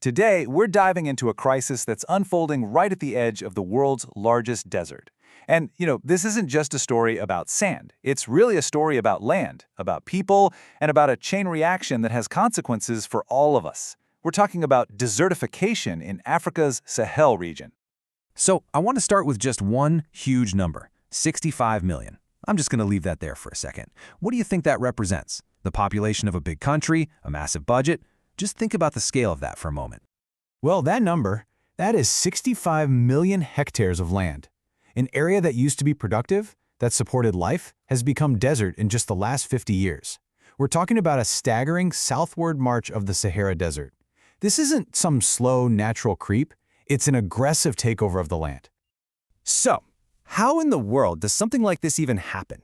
Today, we're diving into a crisis that's unfolding right at the edge of the world's largest desert. And, this isn't just a story about sand. It's really a story about land, about people, and about a chain reaction that has consequences for all of us. We're talking about desertification in Africa's Sahel region. So I want to start with just one huge number, 65 million. I'm just going to leave that there for a second. What do you think that represents? The population of a big country, a massive budget? Just think about the scale of that for a moment. Well, that is 65 million hectares of land. An area that used to be productive, that supported life, has become desert in just the last 50 years. We're talking about a staggering southward march of the Sahara Desert. This isn't some slow, natural creep. It's an aggressive takeover of the land. So, how in the world does something like this even happen?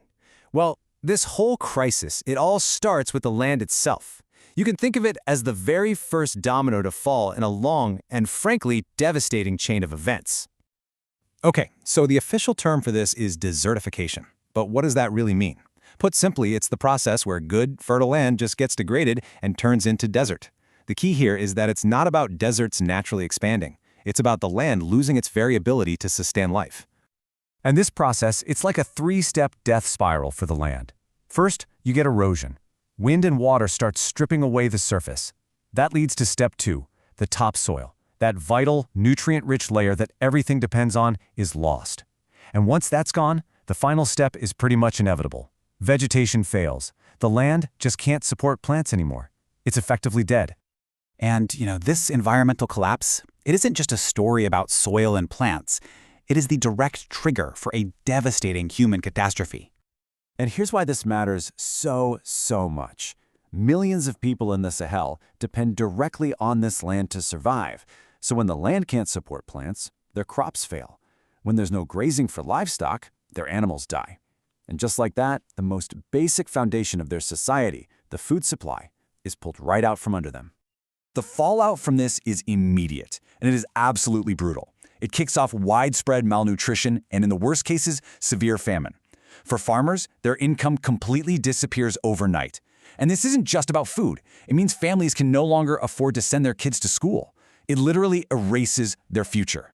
Well, this whole crisis, it all starts with the land itself. You can think of it as the very first domino to fall in a long and frankly devastating chain of events. Okay, so the official term for this is desertification. But what does that really mean? Put simply, it's the process where good, fertile land just gets degraded and turns into desert. The key here is that it's not about deserts naturally expanding. It's about the land losing its very ability to sustain life. And this process, it's like a three-step death spiral for the land. First, you get erosion. Wind and water start stripping away the surface. That leads to step 2, the topsoil. That vital, nutrient-rich layer that everything depends on is lost. And once that's gone, the final step is pretty much inevitable. Vegetation fails. The land just can't support plants anymore. It's effectively dead. And, this environmental collapse, it isn't just a story about soil and plants. It is the direct trigger for a devastating human catastrophe. And here's why this matters so much. Millions of people in the Sahel depend directly on this land to survive. So when the land can't support plants, their crops fail. When there's no grazing for livestock, their animals die. And just like that, the most basic foundation of their society, the food supply, is pulled right out from under them. The fallout from this is immediate, and it is absolutely brutal. It kicks off widespread malnutrition and, in the worst cases, severe famine. For farmers, their income completely disappears overnight. And this isn't just about food. It means families can no longer afford to send their kids to school. It literally erases their future.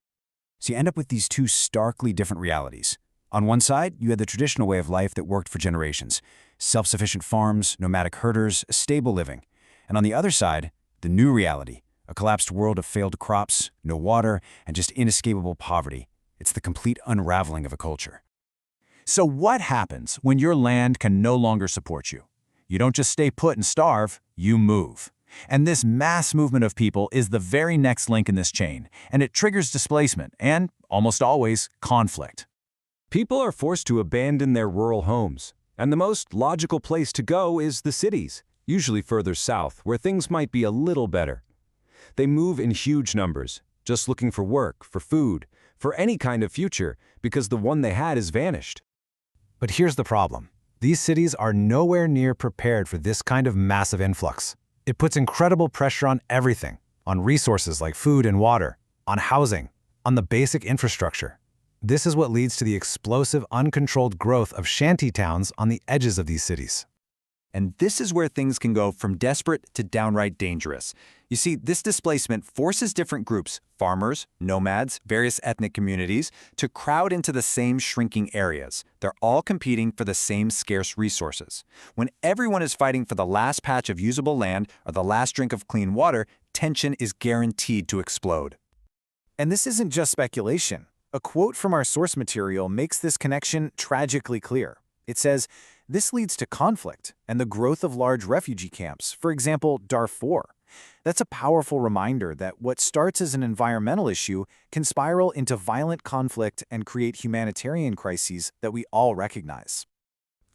So you end up with these two starkly different realities. On one side, you had the traditional way of life that worked for generations. Self-sufficient farms, nomadic herders, stable living. And on the other side, the new reality, a collapsed world of failed crops, no water, and just inescapable poverty. It's the complete unraveling of a culture. So what happens when your land can no longer support you? You don't just stay put and starve, you move. And this mass movement of people is the very next link in this chain, and it triggers displacement and, almost always, conflict. People are forced to abandon their rural homes, and the most logical place to go is the cities, usually further south, where things might be a little better. They move in huge numbers, just looking for work, for food, for any kind of future, because the one they had has vanished. But here's the problem. These cities are nowhere near prepared for this kind of massive influx. It puts incredible pressure on everything, on resources like food and water, on housing, on the basic infrastructure. This is what leads to the explosive, uncontrolled growth of shanty towns on the edges of these cities. And this is where things can go from desperate to downright dangerous. You see, this displacement forces different groups, farmers, nomads, various ethnic communities, to crowd into the same shrinking areas. They're all competing for the same scarce resources. When everyone is fighting for the last patch of usable land or the last drink of clean water, tension is guaranteed to explode. And this isn't just speculation. A quote from our source material makes this connection tragically clear. It says, "This leads to conflict and the growth of large refugee camps, for example, Darfur." That's a powerful reminder that what starts as an environmental issue can spiral into violent conflict and create humanitarian crises that we all recognize.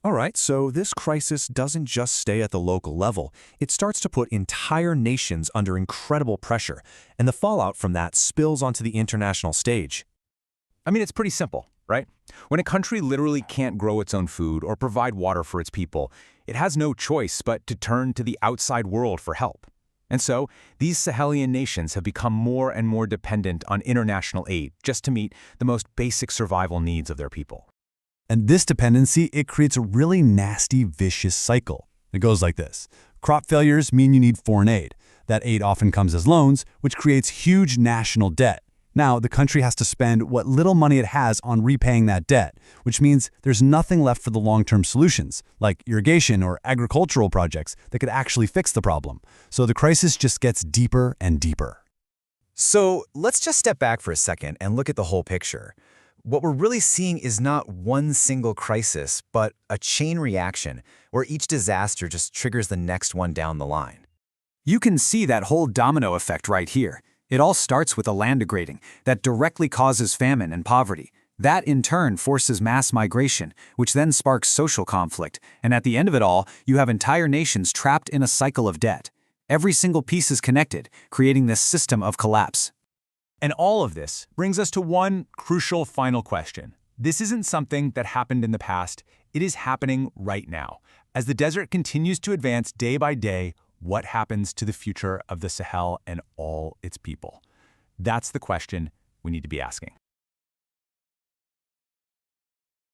All right, so this crisis doesn't just stay at the local level. It starts to put entire nations under incredible pressure, and the fallout from that spills onto the international stage. I mean, it's pretty simple, right? When a country literally can't grow its own food or provide water for its people, it has no choice but to turn to the outside world for help. And so, these Sahelian nations have become more and more dependent on international aid just to meet the most basic survival needs of their people. And this dependency, it creates a really nasty, vicious cycle. It goes like this. Crop failures mean you need foreign aid. That aid often comes as loans, which creates huge national debt. Now, the country has to spend what little money it has on repaying that debt, which means there's nothing left for the long-term solutions, like irrigation or agricultural projects that could actually fix the problem. So the crisis just gets deeper and deeper. So let's just step back for a second and look at the whole picture. What we're really seeing is not one single crisis, but a chain reaction where each disaster just triggers the next one down the line. You can see that whole domino effect right here. It all starts with a land degrading that directly causes famine and poverty. That in turn forces mass migration, which then sparks social conflict. And at the end of it all, you have entire nations trapped in a cycle of debt. Every single piece is connected, creating this system of collapse. And all of this brings us to one crucial final question. This isn't something that happened in the past. It is happening right now. As the desert continues to advance day by day, what happens to the future of the Sahel and all its people? That's the question we need to be asking.